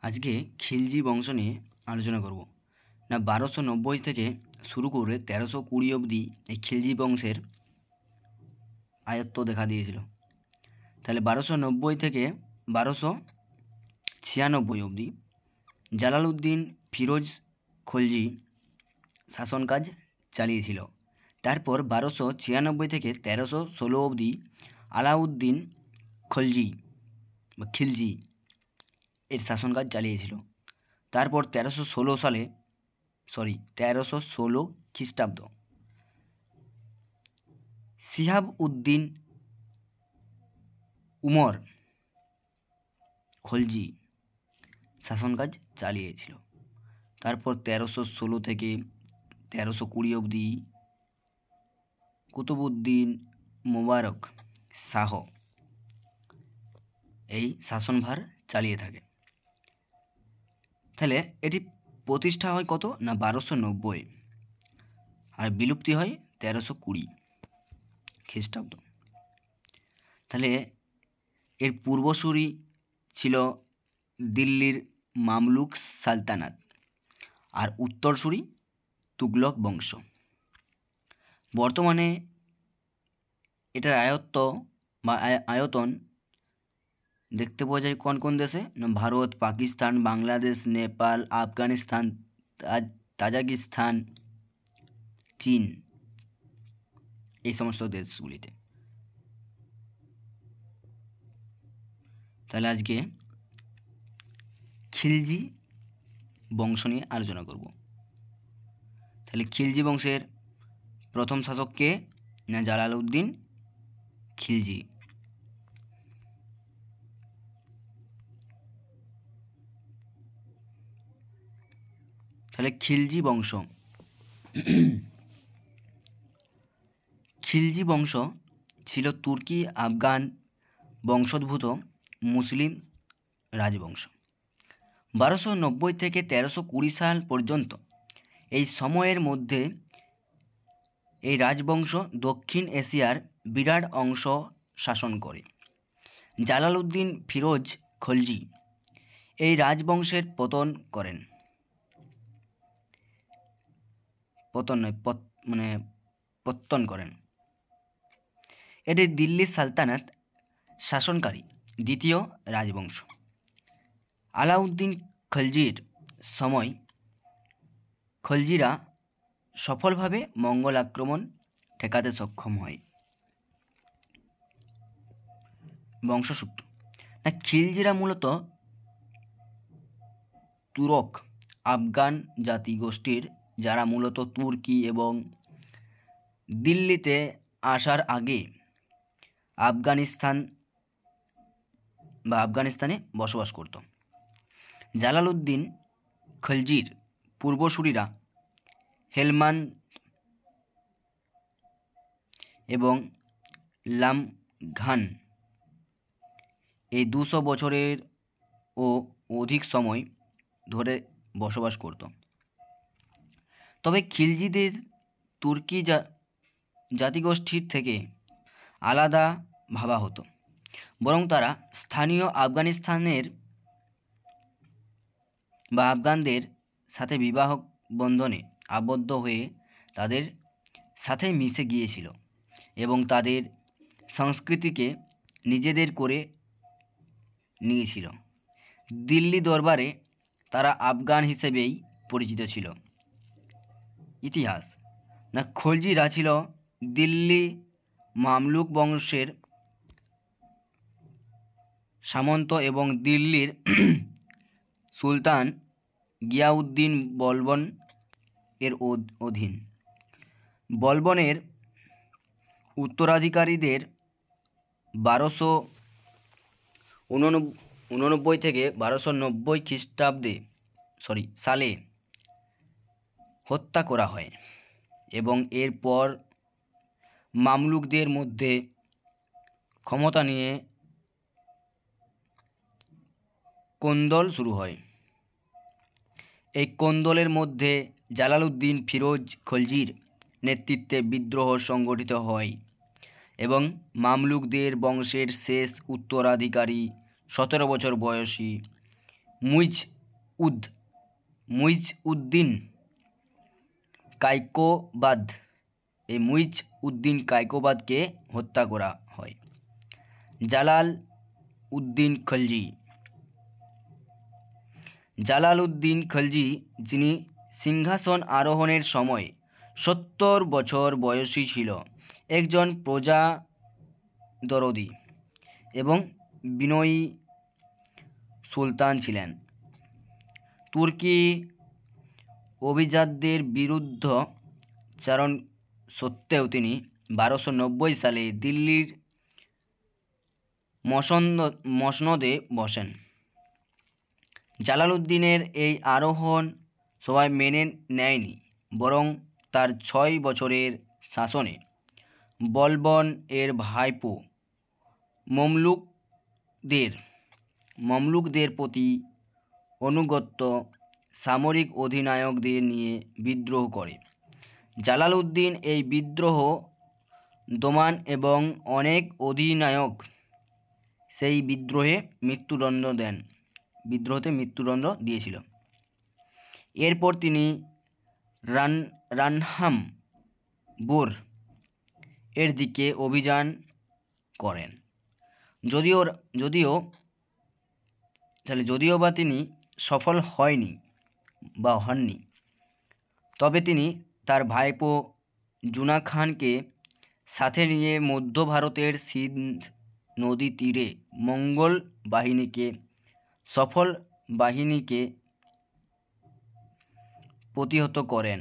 আজকে খিলজি বংশ নিয়ে আলোচনা করব। না 1290 থেকে শুরু করে 1320 অবধি এই খিলজি বংশের আয়ত্ত দেখা দিয়েছিল। তাহলে 1290 থেকে 1296 অবধি জালালউদ্দিন ফিরোজ খলজি শাসন কাজ চালিয়েছিল। তারপর 1296 থেকে 1316 অবধি আলাউদ্দিন খলজি বা খিলজি এর শাসনকাজ চালিয়েছিল। তারপর 1316 খ্রিস্টাব্দ শিহাব উদ্দিন উমর খলজি শাসনকাজ চালিয়েছিল। তারপর 1316 থেকে 1320 অবধি কুতুবউদ্দিন মোবারক শাহ এই শাসনভার চালিয়ে থাকে। তাহলে এটি প্রতিষ্ঠা হয় কত না 1290 আর বিলুপ্তি হয় 1320 খ্রিস্টাব্দ। তাহলে এর পূর্বসূরি ছিল দিল্লির মামলুক সালতানাত আর উত্তরসূরি তুগলক বংশ। বর্তমানে এটার আয়তন দেখতে পাওয়া যায় কোন কোন দেশে না ভারত, পাকিস্তান, বাংলাদেশ, নেপাল, আফগানিস্তান, তাজিকিস্তান, চীন, এই সমস্ত দেশগুলিতে। তাহলে আজকে খিলজি বংশ নিয়ে আলোচনা করব। তাহলে খিলজি বংশের প্রথম শাসক কে না জালালউদ্দিন খিলজি। তাহলে খিলজি বংশ খিলজি বংশ ছিল তুর্কি আফগান বংশোদ্ভূত মুসলিম রাজবংশ। 1290 থেকে 1320 সাল পর্যন্ত এই সময়ের মধ্যে এই রাজবংশ দক্ষিণ এশিয়ার বিরাট অংশ শাসন করে। জালালউদ্দিন ফিরোজ খলজি এই রাজবংশের পত্তন করেন। এটি দিল্লি সালতানাত শাসনকারী দ্বিতীয় রাজবংশ। আলাউদ্দিন খলজির সময় খলজিরা সফলভাবে মঙ্গল আক্রমণ ঠেকাতে সক্ষম হয়। বংশসূত্র না খিলজিরা মূলত তুরক আফগান জাতিগোষ্ঠীর, যারা মূলত তুর্কি এবং দিল্লিতে আসার আগে আফগানিস্তানে বসবাস করত। জালালউদ্দিন খলজির পূর্বসূরীরা হেলমান্দ এবং লামঘান এই 200 বছরের ও অধিক সময় ধরে বসবাস করত। তবে খিলজিদের তুর্কি জাতিগোষ্ঠীর থেকে আলাদা ভাবা হতো, বরং তারা স্থানীয় আফগানদের সাথে বিবাহ বন্ধনে আবদ্ধ হয়ে তাদের সাথে মিশে গিয়েছিল এবং তাদের সংস্কৃতিকে নিজেদের করে নিয়েছিল। দিল্লি দরবারে তারা আফগান হিসেবেই পরিচিত ছিল। ইতিহাস না খলজিরা ছিল দিল্লি মামলুক বংশের সামন্ত এবং দিল্লির সুলতান গিয়াউদ্দিন বলবন এর অধীন। বলবনের উত্তরাধিকারীদের 1289 থেকে 1290 সালে হত্যা করা হয় এবং এরপর মামলুকদের মধ্যে ক্ষমতা নিয়ে কোন্দল শুরু হয়। এই কোন্দলের মধ্যে জালালউদ্দিন ফিরোজ খলজির নেতৃত্বে বিদ্রোহ সংগঠিত হয় এবং মামলুকদের বংশের শেষ উত্তরাধিকারী 17 বছর বয়সী মুইজউদ্দিন কায়কোবাদ, এই মুইজউদ্দিন কায়কোবাদকে হত্যা করা হয়। জালাল উদ্দিন খলজি, যিনি সিংহাসন আরোহণের সময় 70 বছর বয়সী ছিল, একজন প্রজাদরদী এবং বিনয়ী সুলতান ছিলেন। তুর্কি অভিজাতদের বিরুদ্ধাচারণ সত্ত্বেও তিনি 1290 সালে দিল্লির মসনদে বসেন। জালালউদ্দিনের এই আরোহণ সবাই মেনে নেয়নি, বরং তার 6 বছরের শাসনে বলবন এর ভাইপো মমলুকদের প্রতি অনুগত সামরিক অধিনায়কদের নিয়ে বিদ্রোহ করে। জালালউদ্দিন এই বিদ্রোহ দমন এবং অনেক অধিনায়ক সেই বিদ্রোহতে মৃত্যুদণ্ড দিয়েছিল। এরপর তিনি রানহামবুর এর দিকে অভিযান করেন, যদিও বা তিনি সফল হননি, তবে তিনি তার ভাইপো জুনা খানকে সাথে নিয়ে মধ্য ভারতের সিন্ধ নদী তীরে মঙ্গল বাহিনীকে প্রতিহত করেন।